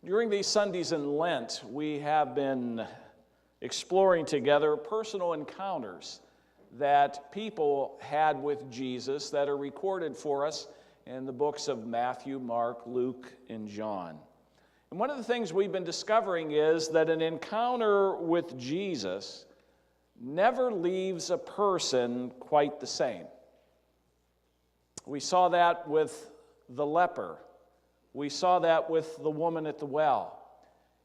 During these Sundays in Lent, we have been exploring together personal encounters that people had with Jesus that are recorded for us in the books of Matthew, Mark, Luke, and John. And one of the things we've been discovering is that an encounter with Jesus never leaves a person quite the same. We saw that with the leper. We saw that with the woman at the well.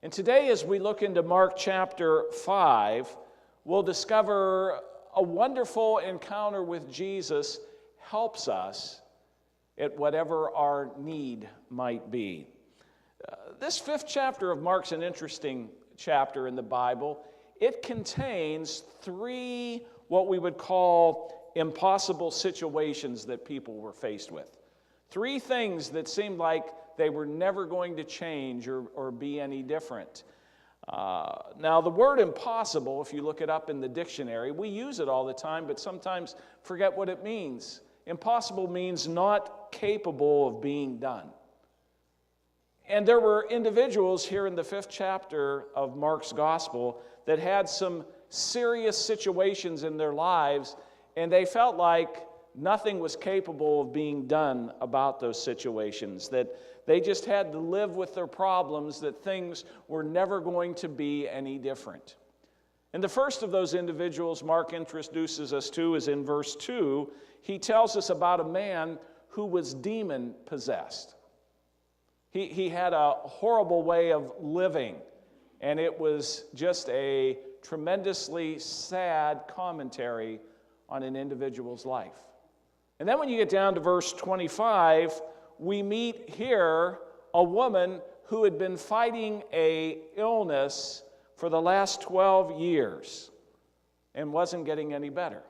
And today, as we look into Mark chapter 5, we'll discover a wonderful encounter with Jesus helps us at whatever our need might be. This fifth chapter of Mark's an interesting chapter in the Bible. It contains three what we would call impossible situations that people were faced with. Three things that seemed like they were never going to change or be any different. Now, the word impossible, if you look it up in the dictionary, we use it all the time, but sometimes forget what it means. Impossible means not capable of being done. And there were individuals here in the fifth chapter of Mark's gospel that had some serious situations in their lives, and they felt like nothing was capable of being done about those situations, that they just had to live with their problems, that things were never going to be any different. And the first of those individuals Mark introduces us to is in verse 2. He tells us about a man who was demon-possessed. He had a horrible way of living, and it was just a tremendously sad commentary on an individual's life. And then when you get down to verse 25, we meet here a woman who had been fighting an illness for the last 12 years and wasn't getting any better.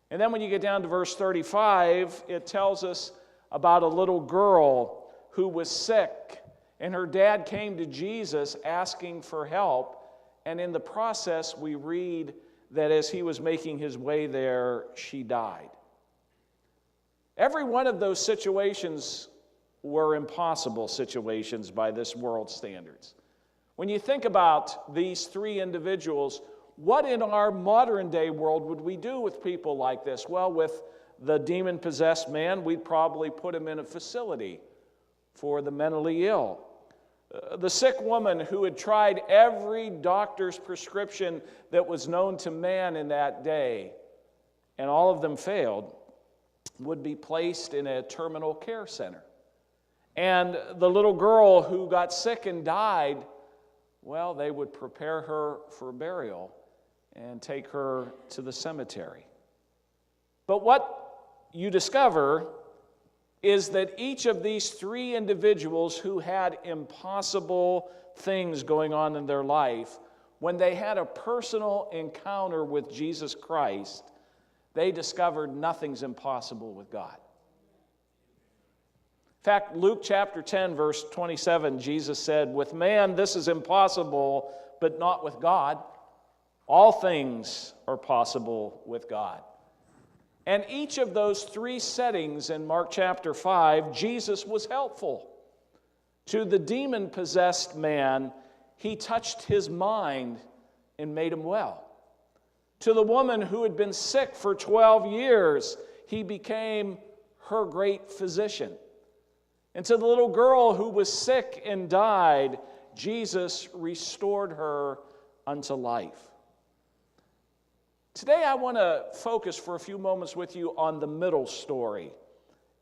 And then when you get down to verse 35, it tells us about a little girl who was sick, and her dad came to Jesus asking for help, and in the process we read that as he was making his way there, she died. Every one of those situations were impossible situations by this world's standards. When you think about these three individuals, what in our modern day world would we do with people like this? Well, with the demon-possessed man, we'd probably put him in a facility for the mentally ill. The sick woman who had tried every doctor's prescription that was known to man in that day, and all of them failed, would be placed in a terminal care center. And the little girl who got sick and died, well, they would prepare her for burial and take her to the cemetery. But what you discover is that each of these three individuals who had impossible things going on in their life, when they had a personal encounter with Jesus Christ, they discovered nothing's impossible with God. In fact, Luke chapter 10, verse 27, Jesus said, "With man this is impossible, but not with God. All things are possible with God." And each of those three settings in Mark chapter 5, Jesus was helpful. To the demon-possessed man, he touched his mind and made him well. To the woman who had been sick for 12 years, he became her great physician. And to the little girl who was sick and died, Jesus restored her unto life. Today I want to focus for a few moments with you on the middle story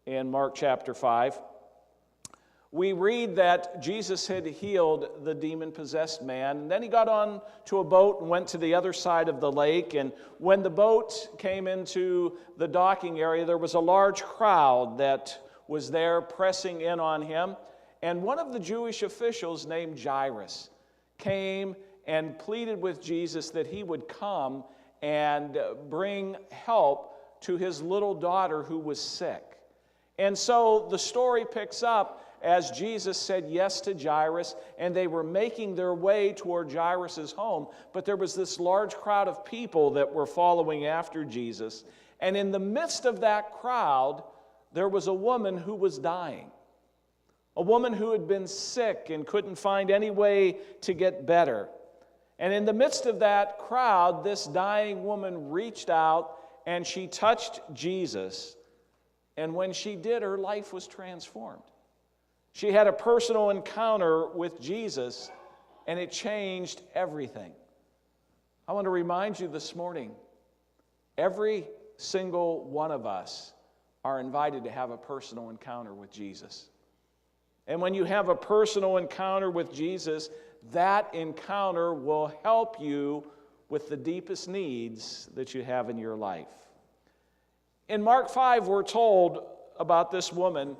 in Mark chapter 5. We read that Jesus had healed the demon-possessed man, and then he got on to a boat and went to the other side of the lake, and when the boat came into the docking area, there was a large crowd that was there pressing in on him, and one of the Jewish officials named Jairus came and pleaded with Jesus that he would come and bring help to his little daughter who was sick. And so the story picks up as Jesus said yes to Jairus, and they were making their way toward Jairus' home, but there was this large crowd of people that were following after Jesus. And in the midst of that crowd, there was a woman who was dying. A woman who had been sick and couldn't find any way to get better. And in the midst of that crowd, this dying woman reached out and she touched Jesus. And when she did, her life was transformed. She had a personal encounter with Jesus, and it changed everything. I want to remind you this morning, every single one of us are invited to have a personal encounter with Jesus. And when you have a personal encounter with Jesus, that encounter will help you with the deepest needs that you have in your life. In Mark 5, we're told about this woman.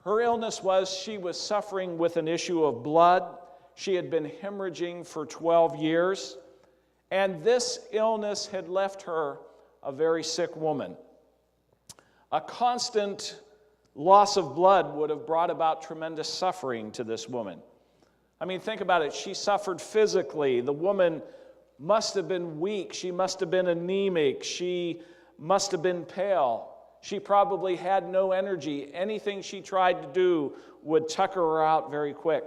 Her illness was she was suffering with an issue of blood. She had been hemorrhaging for 12 years. And this illness had left her a very sick woman. A constant loss of blood would have brought about tremendous suffering to this woman. I mean, think about it. She suffered physically. The woman must have been weak. She must have been anemic. She must have been pale. She probably had no energy. Anything she tried to do would tucker her out very quick.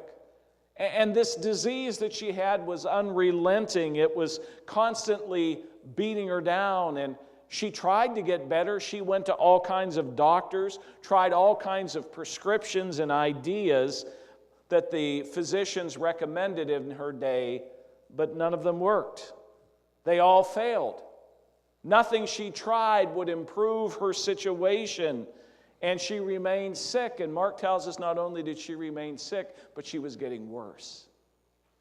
And this disease that she had was unrelenting. It was constantly beating her down, and she tried to get better. She went to all kinds of doctors, tried all kinds of prescriptions and ideas that the physicians recommended in her day, but none of them worked. They all failed. Nothing she tried would improve her situation, and she remained sick. And Mark tells us not only did she remain sick, but she was getting worse.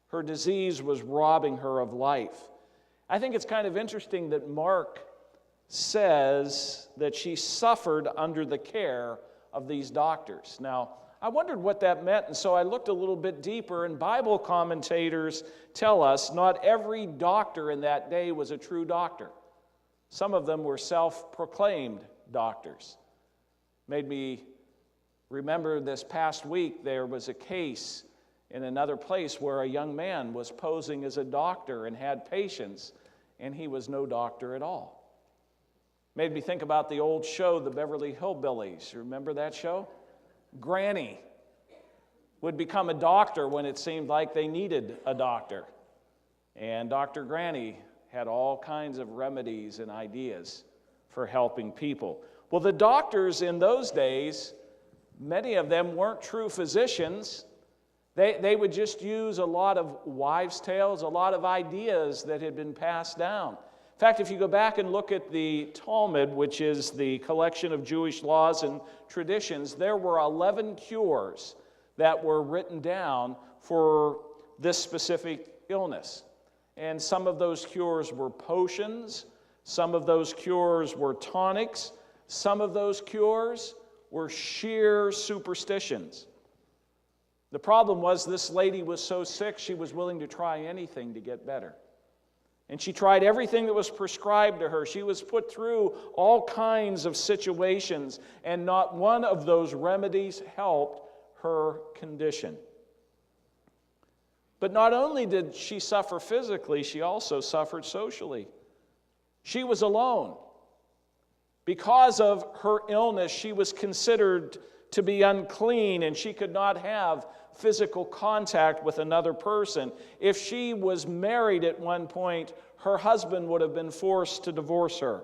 Her disease was robbing her of life. I think it's kind of interesting that Mark says that she suffered under the care of these doctors. Now, I wondered what that meant, and so I looked a little bit deeper, and Bible commentators tell us not every doctor in that day was a true doctor. Some of them were self-proclaimed doctors. Made me remember this past week there was a case in another place where a young man was posing as a doctor and had patients, and he was no doctor at all. Made me think about the old show, The Beverly Hillbillies. Remember that show? Granny would become a doctor when it seemed like they needed a doctor. And Dr. Granny had all kinds of remedies and ideas for helping people. Well, the doctors in those days, many of them weren't true physicians. They would just use a lot of wives' tales, a lot of ideas that had been passed down. In fact, if you go back and look at the Talmud, which is the collection of Jewish laws and traditions, there were 11 cures that were written down for this specific illness. And some of those cures were potions, some of those cures were tonics, some of those cures were sheer superstitions. The problem was this lady was so sick she was willing to try anything to get better. And she tried everything that was prescribed to her. She was put through all kinds of situations, and not one of those remedies helped her condition. But not only did she suffer physically, she also suffered socially. She was alone. Because of her illness, she was considered to be unclean, and she could not have physical contact with another person. If she was married at one point, her husband would have been forced to divorce her.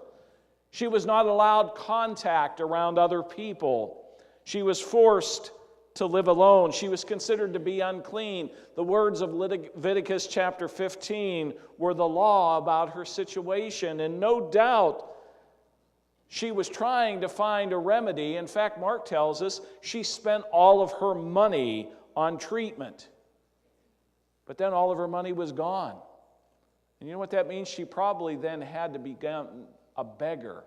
She was not allowed contact around other people. She was forced to live alone. She was considered to be unclean. The words of Leviticus chapter 15 were the law about her situation, and no doubt she was trying to find a remedy. In fact, Mark tells us she spent all of her money on treatment. But then all of her money was gone. And you know what that means? She probably then had to become a beggar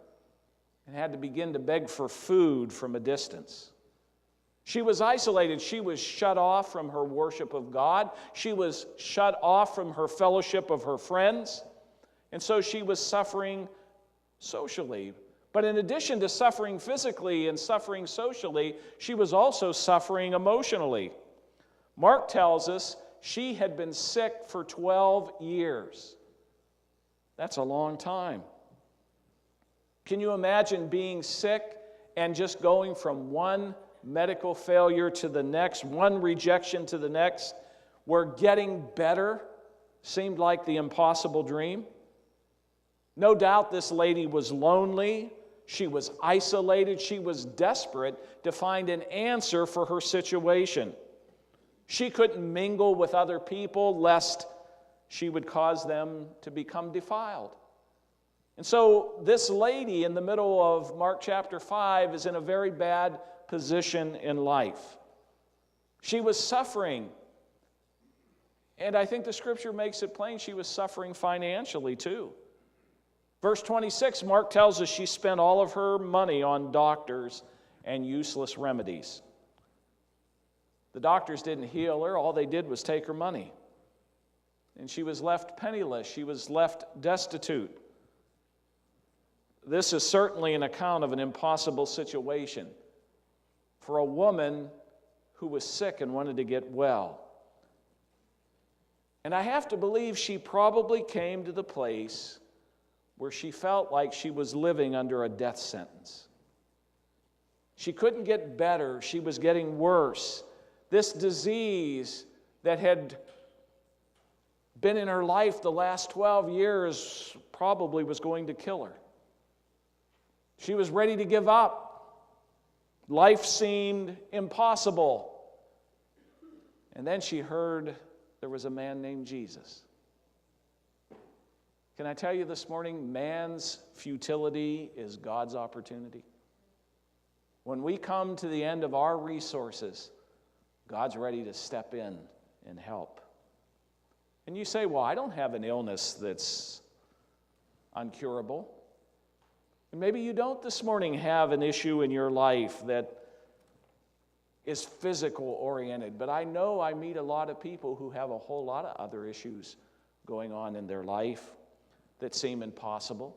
and had to begin to beg for food from a distance. She was isolated. She was shut off from her worship of God. She was shut off from her fellowship of her friends. And so she was suffering socially. But in addition to suffering physically and suffering socially, she was also suffering emotionally. Mark tells us she had been sick for 12 years. That's a long time. Can you imagine being sick and just going from one medical failure to the next, one rejection to the next, where getting better seemed like the impossible dream. No doubt this lady was lonely. She was isolated. She was desperate to find an answer for her situation. She couldn't mingle with other people lest she would cause them to become defiled. And so this lady in the middle of Mark chapter 5 is in a very bad position in life. She was suffering. And I think the scripture makes it plain she was suffering financially too. Verse 26, Mark tells us she spent all of her money on doctors and useless remedies. The doctors didn't heal her. All they did was take her money. And she was left penniless. She was left destitute. This is certainly an account of an impossible situation for a woman who was sick and wanted to get well. And I have to believe she probably came to the place where she felt like she was living under a death sentence. She couldn't get better. She was getting worse. This disease that had been in her life the last 12 years probably was going to kill her. She was ready to give up. Life seemed impossible. And then she heard there was a man named Jesus. Can I tell you this morning, man's futility is God's opportunity. When we come to the end of our resources, God's ready to step in and help. And you say, well, I don't have an illness that's uncurable. And maybe you don't this morning have an issue in your life that is physical oriented, but I know I meet a lot of people who have a whole lot of other issues going on in their life that seem impossible.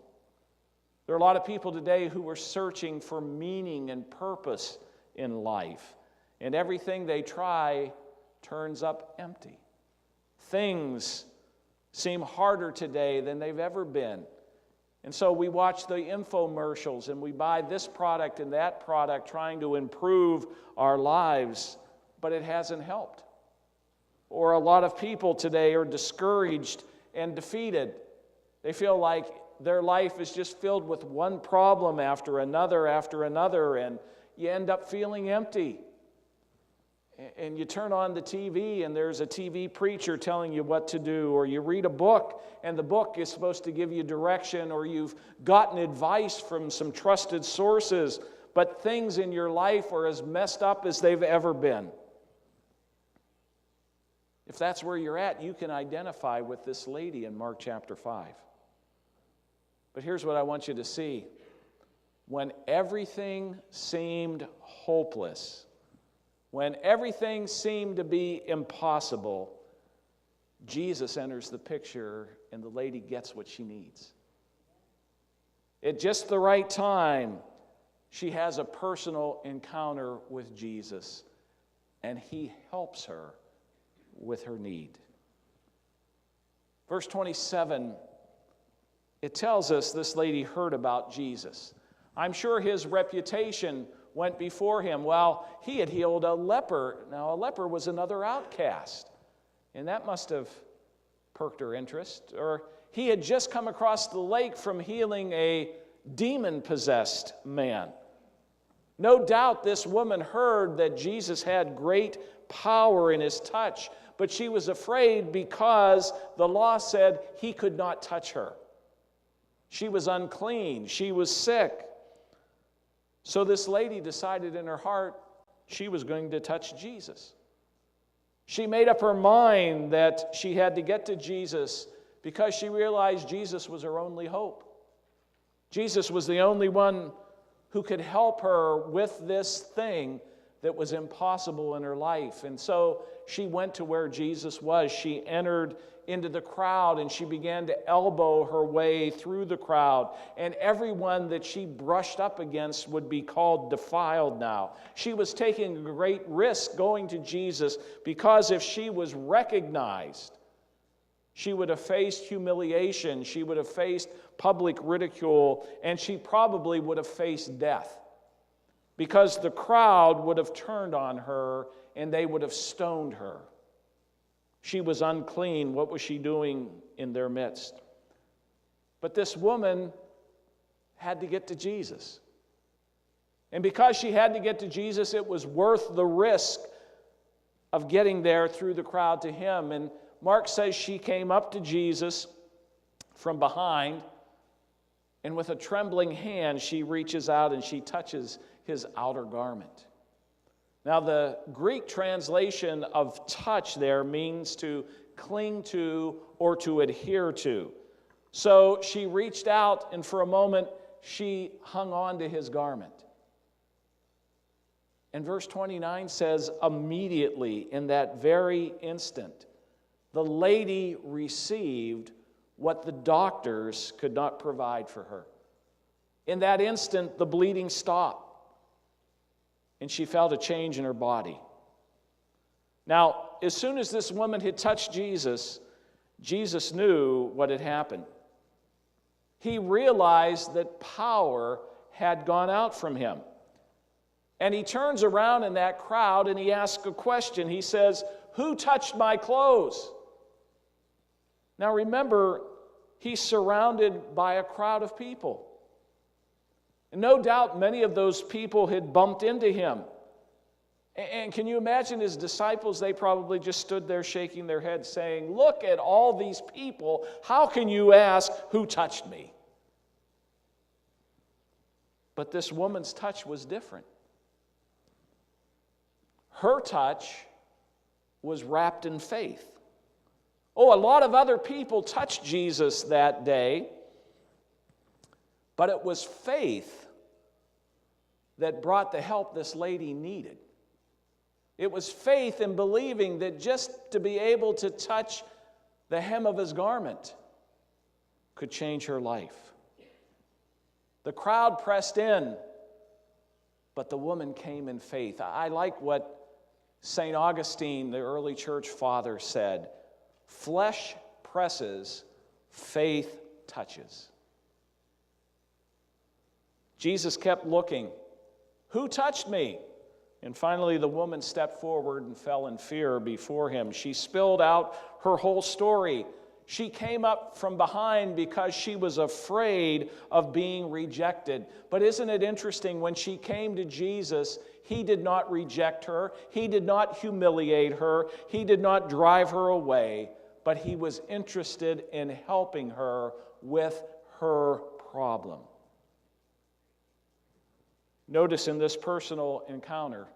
There are a lot of people today who are searching for meaning and purpose in life, and everything they try turns up empty. Things seem harder today than they've ever been. And so we watch the infomercials and we buy this product and that product trying to improve our lives, but it hasn't helped. Or a lot of people today are discouraged and defeated. They feel like their life is just filled with one problem after another, and you end up feeling empty. And you turn on the TV and there's a TV preacher telling you what to do, or you read a book and the book is supposed to give you direction, or you've gotten advice from some trusted sources, but things in your life are as messed up as they've ever been. If that's where you're at, you can identify with this lady in Mark chapter 5. But here's what I want you to see. When everything seemed hopeless, when everything seemed to be impossible, Jesus enters the picture and the lady gets what she needs. At just the right time, she has a personal encounter with Jesus, and he helps her with her need. Verse 27, it tells us this lady heard about Jesus. I'm sure his reputation went before him. Well, he had healed a leper. Now, a leper was another outcast, and that must have perked her interest. Or he had just come across the lake from healing a demon-possessed man. No doubt this woman heard that Jesus had great power in his touch, but she was afraid because the law said he could not touch her. She was unclean. She was sick. So this lady decided in her heart she was going to touch Jesus. She made up her mind that she had to get to Jesus because she realized Jesus was her only hope. Jesus was the only one who could help her with this thing that was impossible in her life. And so she went to where Jesus was. She entered into the crowd and she began to elbow her way through the crowd. And everyone that she brushed up against would be called defiled now. She was taking a great risk going to Jesus because if she was recognized, she would have faced humiliation, she would have faced public ridicule, and she probably would have faced death. because the crowd would have turned on her and they would have stoned her. She was unclean. What was she doing in their midst? But this woman had to get to Jesus. And because she had to get to Jesus, it was worth the risk of getting there through the crowd to him. And Mark says she came up to Jesus from behind, and with a trembling hand, she reaches out and she touches his outer garment. Now, the Greek translation of touch there means to cling to or to adhere to. So she reached out, and for a moment, she hung on to his garment. And verse 29 says, immediately, in that very instant, the lady received what the doctors could not provide for her. In that instant, the bleeding stopped, and she felt a change in her body. Now, as soon as this woman had touched Jesus, Jesus knew what had happened. He realized that power had gone out from him. And he turns around in that crowd and he asks a question. He says, "Who touched my clothes?" Now remember, he's surrounded by a crowd of people. And no doubt many of those people had bumped into him. And can you imagine his disciples? They probably just stood there shaking their heads saying, "Look at all these people. How can you ask, who touched me?" But this woman's touch was different. Her touch was wrapped in faith. Oh, a lot of other people touched Jesus that day, but it was faith that brought the help this lady needed. It was faith in believing that just to be able to touch the hem of his garment could change her life. The crowd pressed in, but the woman came in faith. I like what St. Augustine, the early church father, said. Flesh presses, faith touches. Jesus kept looking. Who touched me? And finally, the woman stepped forward and fell in fear before him. She spilled out her whole story. She came up from behind because she was afraid of being rejected. But isn't it interesting, when she came to Jesus, he did not reject her. He did not humiliate her. He did not drive her away. But he was interested in helping her with her problem. Notice in this personal encounter,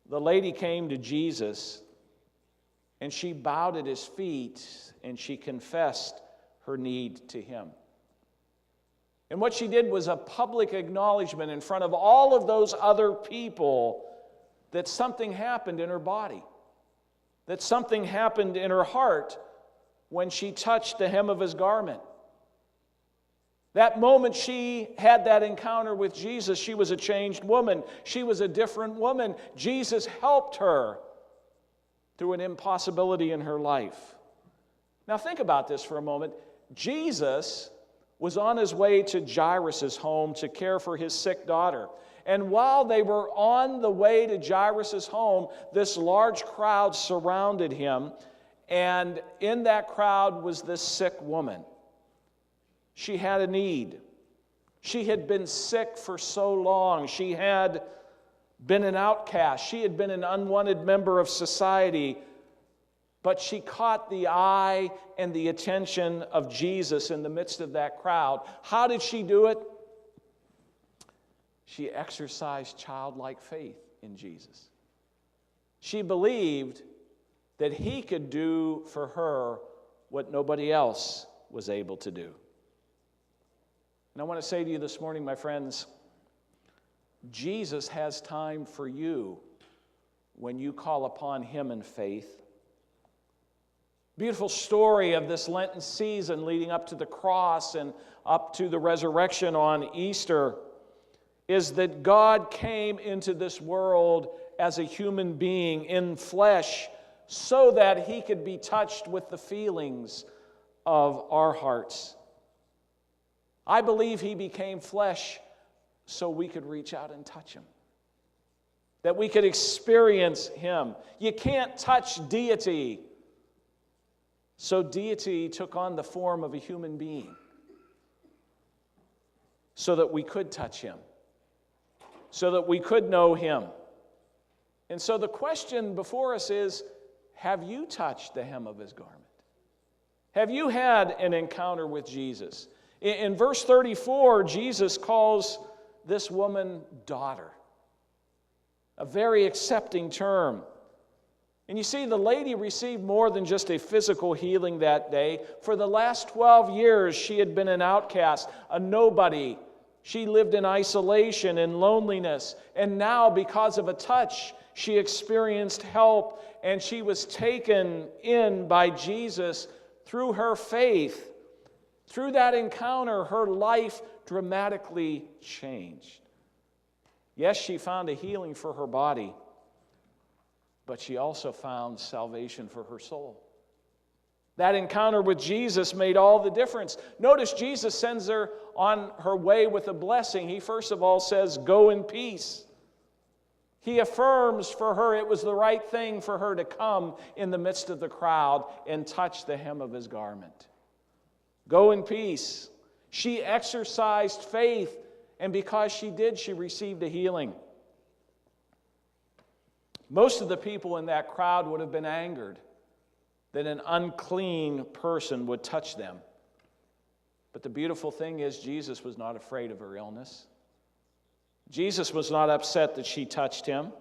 the lady came to Jesus and she bowed at his feet and she confessed her need to him. And what she did was a public acknowledgement in front of all of those other people that something happened in her body, that something happened in her heart when she touched the hem of his garment. That moment she had that encounter with Jesus, she was a changed woman. She was a different woman. Jesus helped her through an impossibility in her life. Now think about this for a moment. Jesus was on his way to Jairus' home to care for his sick daughter. And while they were on the way to Jairus' home, this large crowd surrounded him. And in that crowd was this sick woman. She had a need. She had been sick for so long. She had been an outcast. She had been an unwanted member of society. But she caught the eye and the attention of Jesus in the midst of that crowd. How did she do it? She exercised childlike faith in Jesus. She believed that he could do for her what nobody else was able to do. And I want to say to you this morning, my friends, Jesus has time for you when you call upon him in faith. Beautiful story of this Lenten season leading up to the cross and up to the resurrection on Easter is that God came into this world as a human being in flesh so that he could be touched with the feelings of our hearts. I believe he became flesh so we could reach out and touch him. that we could experience Him. You can't touch deity. So deity took on the form of a human being so that we could touch Him, so that we could know Him. And so the question before us is, have you touched the hem of His garment? Have you had an encounter with Jesus? In verse 34, Jesus calls this woman daughter, a very accepting term. And you see, the lady received more than just a physical healing that day. For the last 12 years, she had been an outcast, a nobody. She lived in isolation and loneliness. And now, because of a touch, she experienced help, and she was taken in by Jesus through her faith. Through that encounter, her life dramatically changed. Yes, she found a healing for her body, but she also found salvation for her soul. That encounter with Jesus made all the difference. Notice Jesus sends her on her way with a blessing. He first of all says, "Go in peace." He affirms for her it was the right thing for her to come in the midst of the crowd and touch the hem of His garment. Go in peace. She exercised faith, and because she did, she received a healing. Most of the people in that crowd would have been angered that an unclean person would touch them. But the beautiful thing is, Jesus was not afraid of her illness. Jesus was not upset that she touched Him.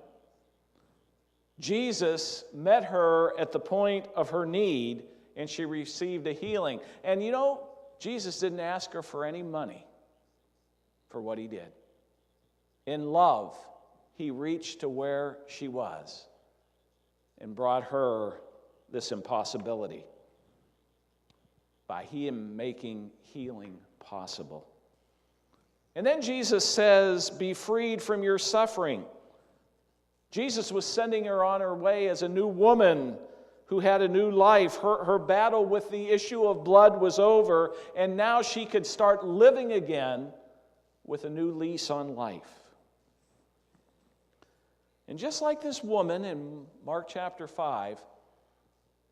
Jesus met her at the point of her need, and she received a healing. And you know, Jesus didn't ask her for any money for what He did. In love, He reached to where she was and brought her this impossibility by Him making healing possible. And then Jesus says, "Be freed from your suffering." Jesus was sending her on her way as a new woman who had a new life. Her battle with the issue of blood was over, and now she could start living again with a new lease on life. And just like this woman in Mark chapter 5,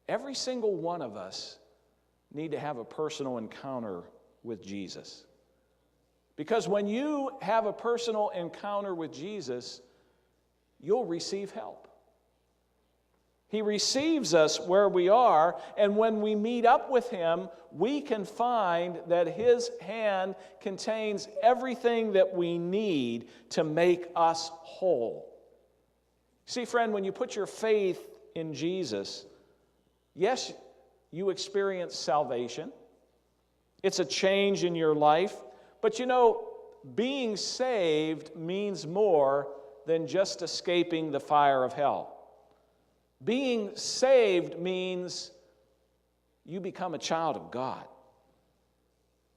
every single one of us need to have a personal encounter with Jesus. Because when you have a personal encounter with Jesus, you'll receive help. He receives us where we are, and when we meet up with Him, we can find that His hand contains everything that we need to make us whole. See, friend, when you put your faith in Jesus, yes, you experience salvation. It's a change in your life. But you know, being saved means more than just escaping the fire of hell. Being saved means you become a child of God.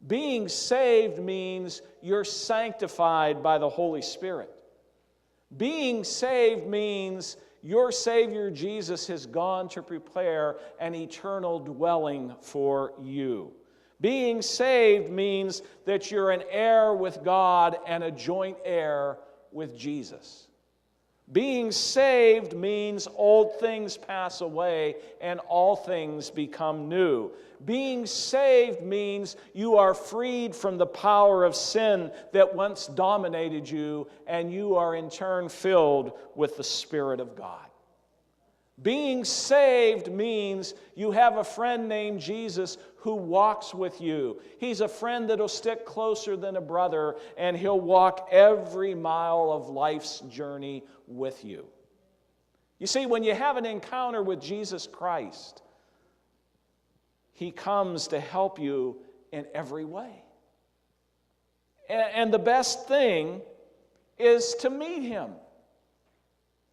Being saved means you're sanctified by the Holy Spirit. Being saved means your Savior Jesus has gone to prepare an eternal dwelling for you. Being saved means that you're an heir with God and a joint heir with Jesus. Being saved means old things pass away and all things become new. Being saved means you are freed from the power of sin that once dominated you, and you are in turn filled with the Spirit of God. Being saved means you have a friend named Jesus who walks with you. He's a friend that'll stick closer than a brother, and He'll walk every mile of life's journey with you. You see, when you have an encounter with Jesus Christ, He comes to help you in every way. And the best thing is to meet Him,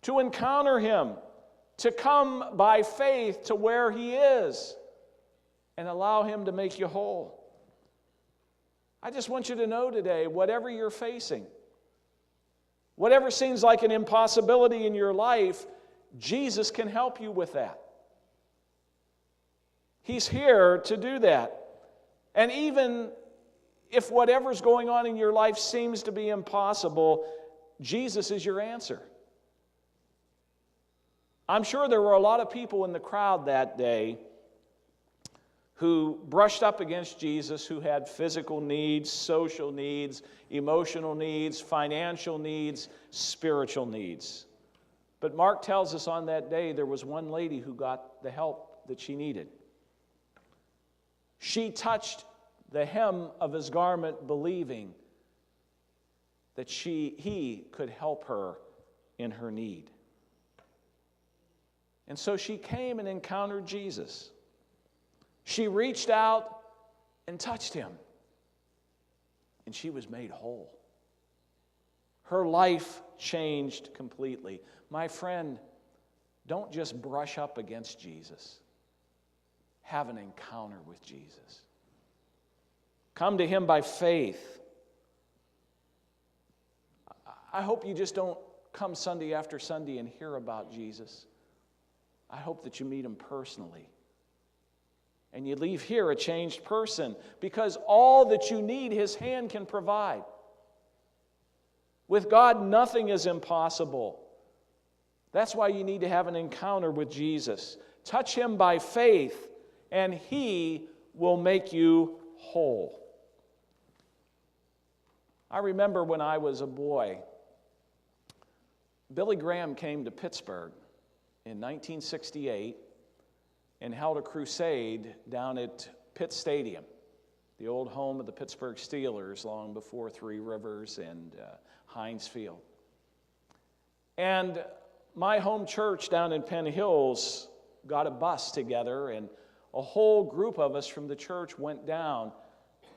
to encounter Him, to come by faith to where He is and allow Him to make you whole. I just want you to know today, whatever you're facing, whatever seems like an impossibility in your life, Jesus can help you with that. He's here to do that. And even if whatever's going on in your life seems to be impossible, Jesus is your answer. I'm sure there were a lot of people in the crowd that day who brushed up against Jesus, who had physical needs, social needs, emotional needs, financial needs, spiritual needs. But Mark tells us on that day there was one lady who got the help that she needed. She touched the hem of his garment, believing that he could help her in her need. And so she came and encountered Jesus. She reached out and touched him, and she was made whole. Her life changed completely. My friend, don't just brush up against Jesus. Have an encounter with Jesus. Come to him by faith. I hope you just don't come Sunday after Sunday and hear about Jesus. I hope that you meet him personally. And you leave here a changed person, because all that you need, his hand can provide. With God, nothing is impossible. That's why you need to have an encounter with Jesus. Touch him by faith, and he will make you whole. I remember when I was a boy, Billy Graham came to Pittsburgh in 1968 and held a crusade down at Pitt Stadium, the old home of the Pittsburgh Steelers long before Three Rivers and Heinz Field. And my home church down in Penn Hills got a bus together, and a whole group of us from the church went down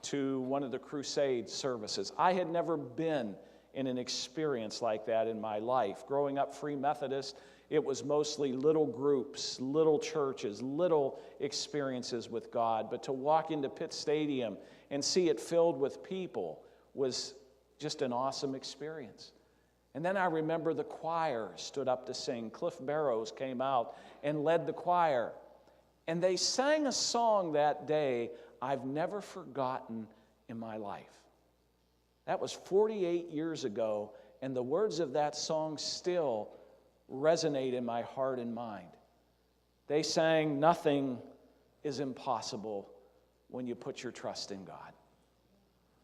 to one of the crusade services. I had never been in an experience like that in my life. Growing up Free Methodist, it was mostly little groups, little churches, little experiences with God. But to walk into Pitt Stadium and see it filled with people was just an awesome experience. And then I remember the choir stood up to sing. Cliff Barrows came out and led the choir. And they sang a song that day I've never forgotten in my life. That was 48 years ago, and the words of that song still resonate in my heart and mind. They sang, "Nothing is impossible when you put your trust in God."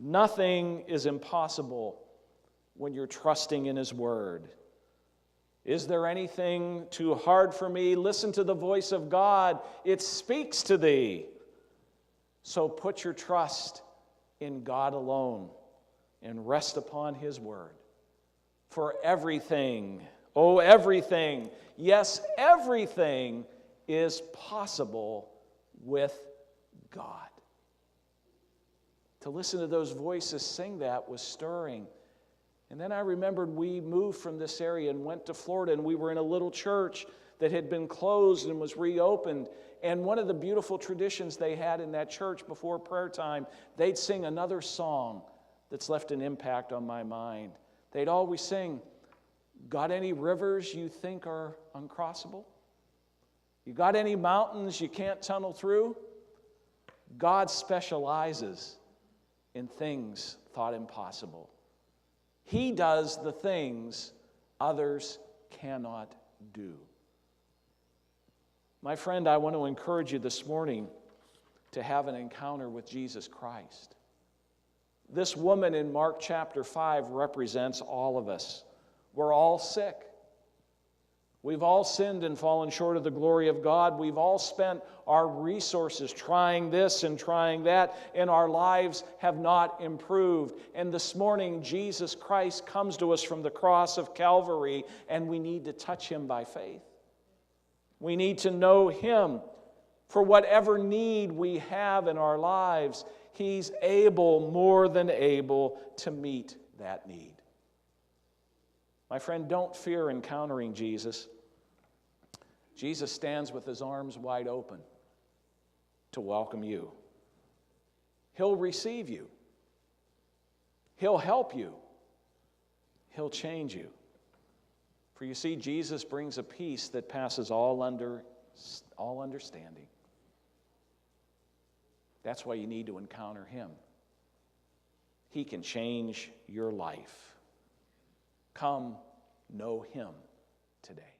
Nothing is impossible when you're trusting in his word. Is there anything too hard for me? Listen to the voice of God. It speaks to thee. So put your trust in God alone and rest upon his word. For everything, oh, everything, yes, everything is possible with God. To listen to those voices sing that was stirring. And then I remembered we moved from this area and went to Florida, and we were in a little church that had been closed and was reopened. And one of the beautiful traditions they had in that church before prayer time, they'd sing another song that's left an impact on my mind. They'd always sing, "Got any rivers you think are uncrossable? You got any mountains you can't tunnel through?" God specializes in things thought impossible. He does the things others cannot do. My friend, I want to encourage you this morning to have an encounter with Jesus Christ. This woman in Mark chapter 5 represents all of us. We're all sick. We've all sinned and fallen short of the glory of God. We've all spent our resources trying this and trying that, and our lives have not improved. And this morning, Jesus Christ comes to us from the cross of Calvary, and we need to touch him by faith. We need to know him. For whatever need we have in our lives, he's able, more than able, to meet that need. My friend, don't fear encountering Jesus. Jesus stands with his arms wide open to welcome you. He'll receive you. He'll help you. He'll change you. For you see, Jesus brings a peace that passes all understanding. That's why you need to encounter him. He can change your life. Come know him today.